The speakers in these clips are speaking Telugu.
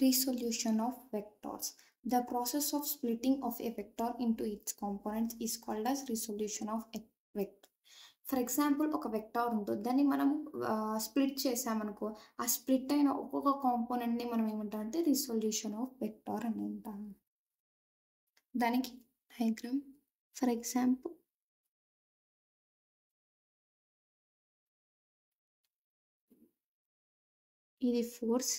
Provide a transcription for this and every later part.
Resolution of vectors. The process of splitting of a vector into its components is called as resolution of a vector. For example ఒక వెక్టార్ ఉంటుంది దాన్ని మనం స్ప్లిట్ చేసామనుకో ఆ స్ప్లిట్ అయిన ఒక్కొక్క కాంపోనెంట్ని మనం ఏమంటామంటే రిసొల్యూషన్ ఆఫ్ వెక్టార్ అని అంటాము. దానికి డయాగ్రామ్ ఫర్ ఎగ్జాంపుల్ ఇది ఫోర్స్,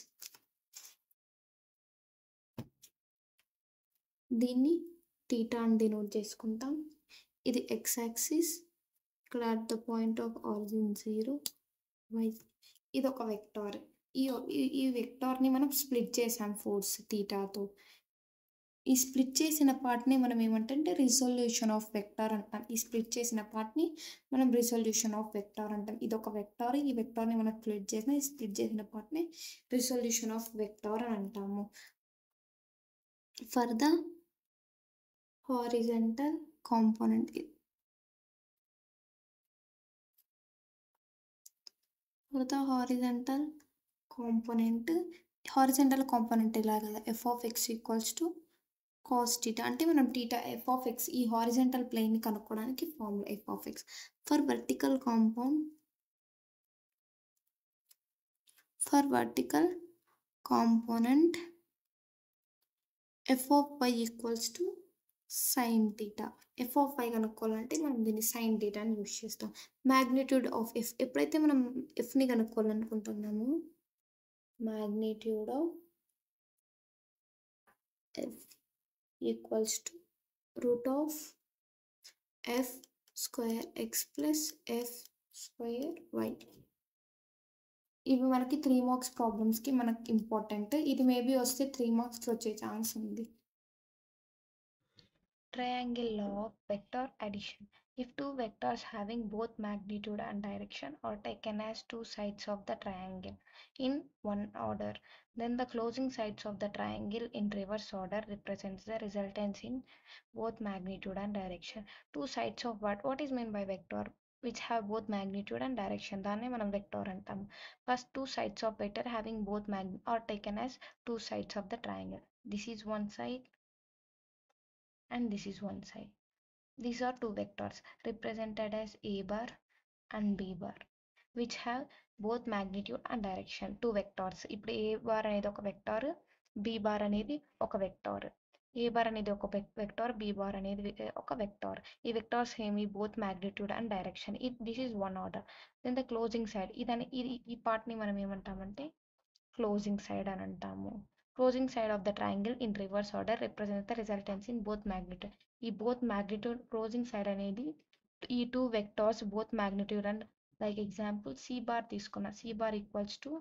దీన్ని థీటా అని డినోట్ చేసుకుంటాం. ఇది ఎక్స్ యాక్సిస్, ఇక్కడ at the point of origin 0 y. ఇది ఒక వెక్టార్. ఈ వెక్టార్ని మనం స్ప్లిట్ చేసాం ఫోర్స్ థీటాతో. ఈ స్ప్లిట్ చేసిన పార్ట్ని మనం ఏమంటే రిజల్యూషన్ ఆఫ్ వెక్టార్ అంటాం. ఈ స్ప్లిట్ చేసిన పార్ట్ని మనం రిజల్యూషన్ ఆఫ్ వెక్టార్ అంటాం. ఇది ఒక వెక్టార్. ఈ వెక్టార్ని మనం స్ప్లిట్ చేసిన ఈ స్ప్లిట్ చేసిన పార్ట్ని రిజల్యూషన్ ఆఫ్ వెక్టార్ అని అంటాము. For the horizontal component, for the horizontal component ఇలా కదా F of X equals to cos theta. అంటే మనం టీటా ఎఫ్ ఆఫ్ ఎక్స్ ఈ హారిజంటల్ ప్లేన్ని కనుక్కోవడానికి formula F of X. For vertical component F of Y equals to sine theta. F of Y కనుక్కోవాలంటే మనం దీన్ని సైన్ టీటాని యూజ్ చేస్తాం. మ్యాగ్నిట్యూడ్ ఆఫ్ ఎఫ్, ఎప్పుడైతే మనం ఎఫ్ని కనుక్కోవాలనుకుంటున్నామో magnitude of F equals to root of F square x plus f square y. ఇవి మనకి 3 మార్క్స్ ప్రాబ్లమ్స్కి మనకి ఇంపార్టెంట్. ఇది మేబీ వస్తే 3 మార్క్స్కి వచ్చే ఛాన్స్ ఉంది. Triangle law of vector addition. If two vectors having both magnitude and direction are taken as two sides of the triangle in one order, then the closing sides of the triangle in reverse order represents the resultants in both magnitude and direction. Two sides of what is meant by vector? Which have both magnitude and direction. దాన్నే మనం వెక్టార్ అంటాం. First, two sides of vector having both are taken as two sides of the triangle. This is one side and this is one side. These are two vectors represented as a bar and b bar, which have both magnitude and direction. Two vectors. ఇప్పుడు a bar అనేది ఒక వెక్టార్, b bar అనేది ఒక వెక్టార్. a bar అనేది ఒక వెక్టార్, b bar అనేది ఒక వెక్టార్. ఈ వెక్టార్స్ ఏమి both magnitude and direction. This is one order. Then the closing side. ఈ పార్ట్ని మనం ఏమంటామంటే closing side అని అంటాము. Closing side of the triangle in reverse order represents the resultants in both magnitude. ఈ both magnitude closing side అనేది ఈ two vectors both magnitude and like example c bar తీసుకున్నా, c bar equals to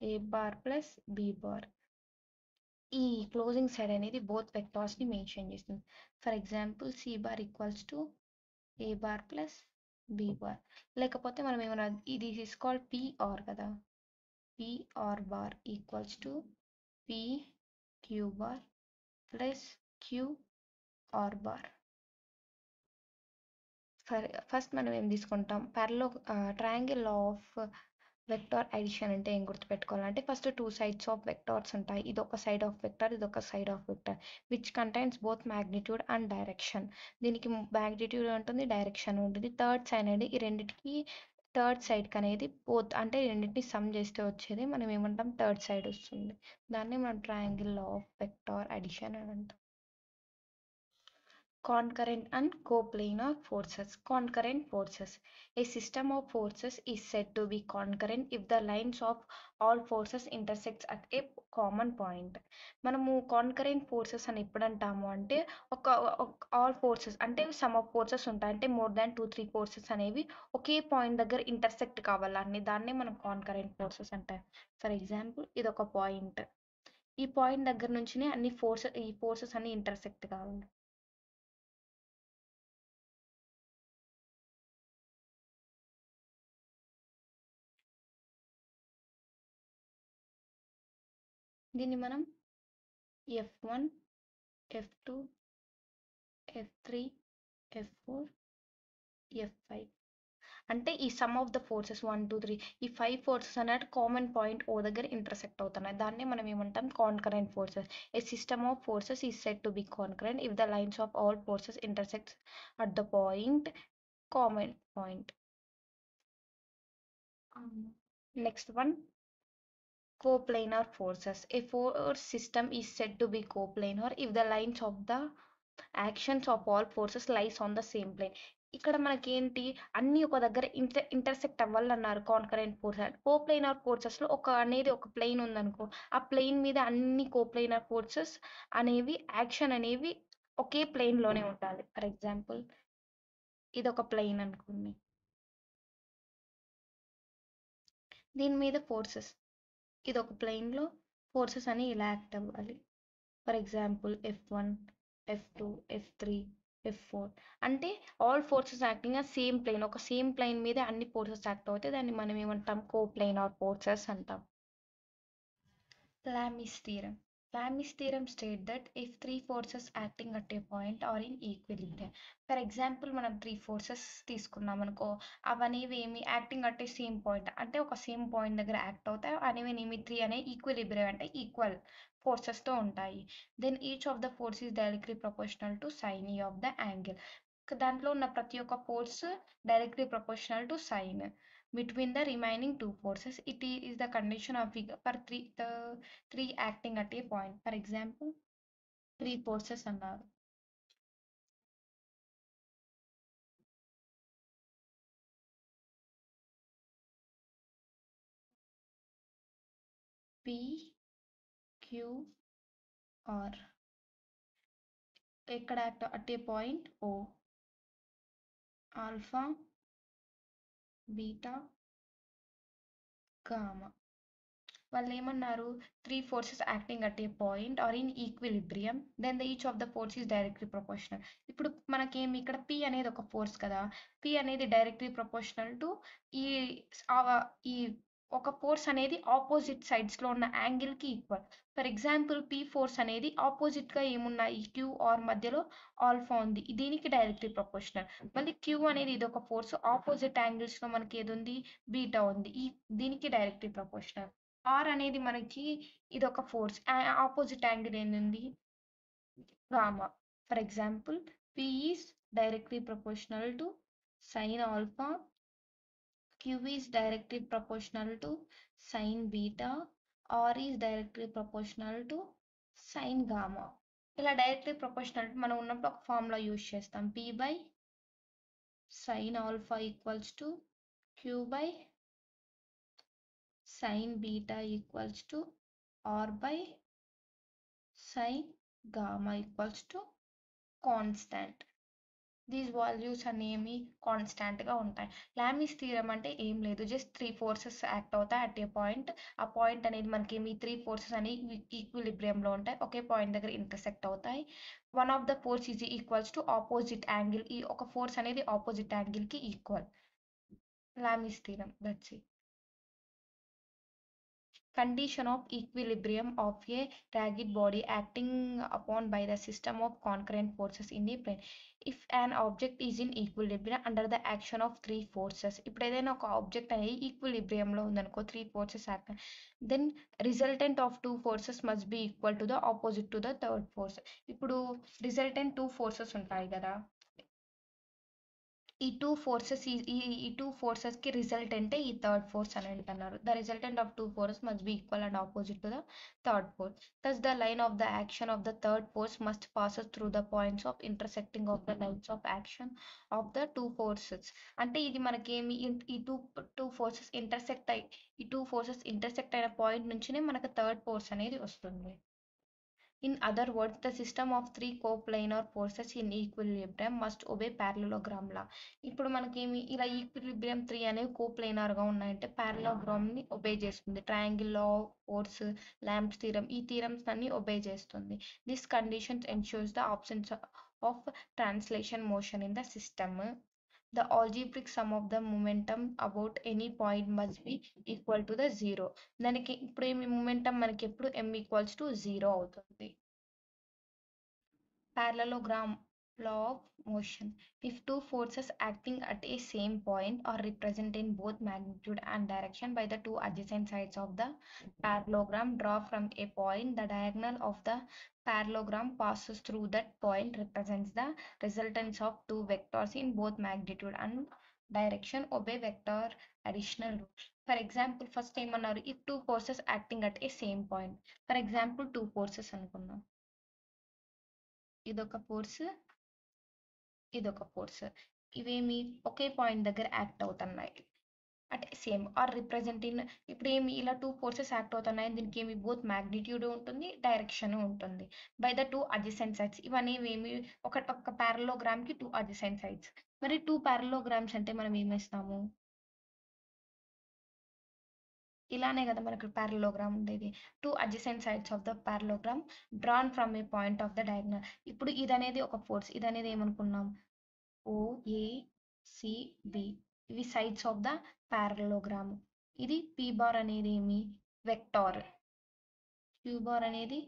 a bar plus b bar. ఈ క్లోజింగ్ సైడ్ అనేది బోత్ వెక్టార్స్ని మెన్షన్ చేస్తుంది. For example c bar equals to a bar plus b bar. లేకపోతే మనం ఏమన్నా ఇది ఇస్ కాల్డ్ p or కదా, p or bar equals to p q bar plus q or bar. First మనం ఏం తీసుకుంటాం, triangle law of vector addition అంటే ఏం గుర్తుపెట్టుకోవాలంటే first two sides of vectors ఉంటాయి. ఇది ఒక సైడ్ ఆఫ్ వెక్టార్, ఇది ఒక side of vector which contains both magnitude and direction. దీనికి మ్యాగ్నిట్యూడ్ ఉంటుంది, డైరెక్షన్ ఉంటుంది. థర్డ్ సైడ్ అనేది ఈ రెండింటికి థర్డ్ సైడ్కి అనేది బోత్ అంటే రెండింటిని సమ్ చేస్తే వచ్చేది మనం ఏమంటాం థర్డ్ సైడ్ వస్తుంది. దాన్ని మనం triangle law of vector addition అని అంటాం. Concurrent and coplanar forces. Concurrent forces. A system of forces is said to be concurrent if the lines of all forces intersects at a common point. మనము కాన్కరెంట్ ఫోర్సెస్ అని ఎప్పుడు అంటాము అంటే ఒక ఆల్ ఫోర్సెస్ అంటే సమ్ ఆఫ్ ఫోర్సెస్ ఉంటాయి, అంటే మోర్ దాన్ 2-3 ఫోర్సెస్ అనేవి ఒకే పాయింట్ దగ్గర ఇంటర్సెక్ట్ కావాలని దాన్నే మనం కాన్కరెంట్ ఫోర్సెస్ అంటాం. ఫర్ ఎగ్జాంపుల్ ఇది ఒక పాయింట్, ఈ పాయింట్ దగ్గర నుంచినే ఈ ఫోర్సెస్ అన్ని ఇంటర్సెక్ట్ కావాలి. దీన్ని మనం F1, F2, F3, F4, F5 అంటే ఈ సమ్ ఆఫ్ ద ఫోర్సెస్ 1, 2, 3 ఈ 5 ఫోర్సెస్ అనేది కామన్ పాయింట్ ఓ దగ్గర ఇంటర్సెక్ట్ అవుతున్నాయి. దాన్నే మనం ఏమంటాం concurrent forces. A system of forces is said to be concurrent if the lines of all forces intersects at the point common point. Next one, coplanar forces. A force system is said to be coplanar if the lines of the actions of all forces lies on the same plane. ఇక్కడ మనకి ఏంటి అన్ని ఒక దగ్గర ఇంటర్సెక్ట్ అవ్వాలన్నారు కాన్కరెంట్ ఫోర్స్. కోప్లైనార్ ఫోర్సెస్ లో ఒక అనేది ఒక ప్లేన్ ఉందనుకో, ఆ ప్లేన్ మీద అన్ని కోప్లైనార్ ఫోర్సెస్ అనేవి యాక్షన్ అనేవి ఒకే ప్లేన్ లోనే ఉండాలి. ఫర్ ఎగ్జాంపుల్ ఇది ఒక ప్లేన్ అనుకోండి, దీని మీద ఫోర్సెస్ ఇది ఒక ప్లేన్లో ఫోర్సెస్ అని ఇలా యాక్ట్ అవ్వాలి. For example F1, F2, F3, F4 అంటే ఆల్ ఫోర్సెస్ యాక్టింగ్ ఆ సేమ్ ప్లేన్, ఒక సేమ్ ప్లేన్ మీద అన్ని ఫోర్సెస్ యాక్ట్ అవుతాయి. దాన్ని మనం ఏమంటాం కోప్లైనార్ ఫోర్సెస్ అంటాం. Lami's theorem. Lami's theorem state that if three forces acting at a point are in equilibrium. For example మనం త్రీ ఫోర్సెస్ తీసుకున్నాం అనుకో, అవనేవి ఏమి acting at A same point అంటే ఒక సేమ్ పాయింట్ దగ్గర యాక్ట్ అవుతాయి. అనేవి ఏమి త్రీ అనే ఈక్విలిబ్రియం అంటే ఈక్వల్ ఫోర్సెస్తో ఉంటాయి. Then each of the force is directly proportional to sine ఈ ఆఫ్ ద యాంగిల్. దాంట్లో ఉన్న ప్రతి ఒక్క force directly proportional to sine between the remaining two forces. It is the condition of for three acting at a point. For example, three forces అన్నారు. P, Q, R. ఎక్కడ at a point O. Alpha, beta, gamma. వాళ్ళు ఏమన్నారు, three forces acting at a point are in equilibrium then the each of the force is directly proportional. ఇప్పుడు మనకేమి ఇక్కడ పి అనేది ఒక ఫోర్స్ కదా, పి అనేది డైరెక్ట్లీ ప్రపోర్షనల్ టు ఈ ఈ ఒక ఫోర్స్ అనేది ఆపోజిట్ సైడ్స్లో ఉన్న యాంగిల్కి equal. For example P force అనేది ఆపోజిట్గా ఏమున్నాయి క్యూ ఆర్ మధ్యలో ఆల్ఫా ఉంది, దీనికి డైరెక్ట్లీ ప్రపోర్షనల్. మళ్ళీ క్యూ అనేది ఇది ఒక ఫోర్స్ ఆపోజిట్ యాంగిల్స్లో మనకి ఏది ఉంది బీటా ఉంది, దీనికి డైరెక్ట్లీ ప్రపోర్షనల్. ఆర్ అనేది మనకి ఇది ఒక ఫోర్స్ ఆపోజిట్ యాంగిల్ ఏంది gamma. For example p is directly proportional to sine alpha, q is directly proportional to sine beta, r is directly proportional to sine gamma. ఇలా డైరెక్ట్లీ ప్రపోర్షనల్ మనం ఉన్నప్పుడు ఒక ఫార్ములా యూజ్ చేస్తాం, p by sine alpha equals to q by sin beta equals to r by sin gamma equals to constant. These values అనేవి కాన్స్టాంట్గా ఉంటాయి. లామిస్ థీరం అంటే ఏం లేదు, జస్ట్ త్రీ ఫోర్సెస్ యాక్ట్ అవుతాయి అట్ ఏ పాయింట్. ఆ పాయింట్ అనేది మనకి ఏమి త్రీ ఫోర్సెస్ అనేవి ఈక్విలిబ్రియంలో ఉంటాయి, ఒకే పాయింట్ దగ్గర ఇంటర్సెక్ట్ అవుతాయి. One of the force is equals to opposite angle, ఈ ఒక ఫోర్స్ అనేది ఆపోజిట్ యాంగిల్కి equal. Lami's theorem, that's it. Condition of equilibrium of a ragged body acting upon by the system of concurrent forces in the plane. If an object is in equilibrium under the action of three forces, ఇప్పుడు ఏదైనా ఒక ఆబ్జెక్ట్ అనేది ఈక్విలిబ్రియంలో ఉందనుకో, three forces act, then resultant of two forces must be equal to the opposite to the third force. ఇప్పుడు రిజల్టెంట్ టూ ఫోర్సెస్ ఉంటాయి కదా, ఈ టూ ఫోర్సెస్ ఈ టూ ఫోర్సెస్ కి రిజల్టెంటే ఈ థర్డ్ ఫోర్స్ అని అంటున్నారు. The resultant of two force must be equal and opposite to the third force. thus the line of the action of the third force must pass through the points of intersecting of the lines of action of the two forces. అంటే ఇది మనకేమి ఈ టూ ఫోర్సెస్ ఇంటర్సెక్ట్ అయ్యి ఈ టూ ఫోర్సెస్ ఇంటర్సెక్ట్ అయిన పాయింట్ నుంచినే మనకు థర్డ్ ఫోర్స్ అనేది వస్తుంది. In other words, the system of three coplanar forces in equilibrium must obey parallelogram law. ఇప్పుడు మనకేమి ఇలా ఈక్విలిబ్రియం త్రీ అనేవి కోప్లైనర్గా ఉన్నాయంటే parallelogram ని ఒబే చేస్తుంది. ట్రయాంగిల్ లా ఫోర్స్, లాంబ్స్ థీరం, ఈ థీరమ్స్ అన్ని ఒబే చేస్తుంది. This condition ensures the absence of translation motion in the system. The algebraic sum of the momentum about any point must be equal to the zero. దానికి ఇప్పుడు ఏమి మొమెంటం మనకి ఎప్పుడు m ఈక్వల్స్ టు జీరో అవుతుంది. పారలలోగ్రామ్ Law of motion. If two forces acting at a same point are represented in both magnitude and direction by the two adjacent sides of the parallelogram, draw from a point the diagonal of the parallelogram passes through that point represents the resultants of two vectors in both magnitude and direction. Obey vector additional rule. For example, first ఏమన్నారు, if two forces acting at a same point. For example, two forces అనుకున్నాం. ఇదొక ఫోర్స్, ఇదొక ఫోర్స్. ఇవేమి ఒకే పాయింట్ దగ్గర యాక్ట్ అవుతున్నాయి. అంటే సేమ్ ఆర్ రిప్రజెంట్ ఇన్, ఇప్పుడు ఏమి ఇలా టూ ఫోర్సెస్ యాక్ట్ అవుతున్నాయి, దీనికి ఏమి బోత్ మ్యాగ్నిట్యూడ్ ఉంటుంది, డైరెక్షన్ ఉంటుంది. By the two adjacent sides, ఇవన్నీ ఏమి ఒక పారలోగ్రామ్ కి టూ అడ్జసెంట్ సైడ్స్. మరి టూ పారలోగ్రామ్స్ అంటే మనం ఏమేస్తాము, ఇలానే కదా మనకు పారలోగ్రామ్ ఉండేది. Two adjacent sides of the parallelogram drawn from A point of the diagonal. ఇప్పుడు ఇది అనేది ఒక ఫోర్స్, ఇది అనేది ఏమనుకున్నాం, ఓ ఏ సి బి, ఇవి సైడ్స్ ఆఫ్ ద పారలోగ్రామ్. ఇది పి బార్ అనేది ఏమి, వెక్టార్. క్యూ బార్ అనేది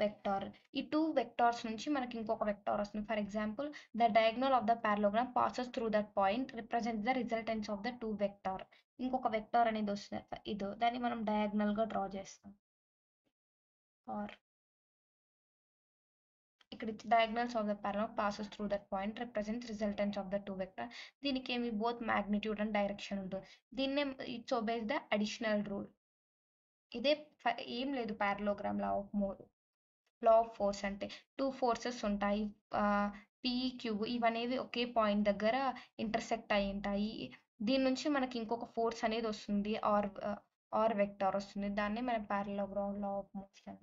వెక్టార్. ఈ టూ వెక్టార్స్ నుంచి మనకి ఇంకొక వెక్టార్ వస్తుంది. For example, the diagonal of the parallelogram passes through that point represents the resultants of the two vector. ఇంకొక వెక్టార్ అనేది వస్తుంది, ఇదో దాన్ని మనం డయాగ్నల్ గా డ్రా చేస్తాం. ఆర్ ఇక్కడ diagonals of the parallelogram passes through that point represents resultants of the two vector. దీనికి ఏమి బోత్ మ్యాగ్నిట్యూడ్ అండ్ డైరెక్షన్ ఉంటుంది. దీన్నే it's obeys the additional rule. ఇదే ఏం లేదు పారలోగ్రామ్ లా ఆఫ్ ఫోర్స్ అంటే టూ ఫోర్సెస్ ఉంటాయి, పి క్యూ ఇవనేవి ఒకే పాయింట్ దగ్గర ఇంటర్సెక్ట్ అయి ఉంటాయి. దీని నుంచి మనకి ఇంకొక ఫోర్స్ అనేది వస్తుంది, ఆర్ వెక్టార్ వస్తుంది. దాన్ని మనం పారలోగ్రామ్ లా ఆఫ్ మోషన్.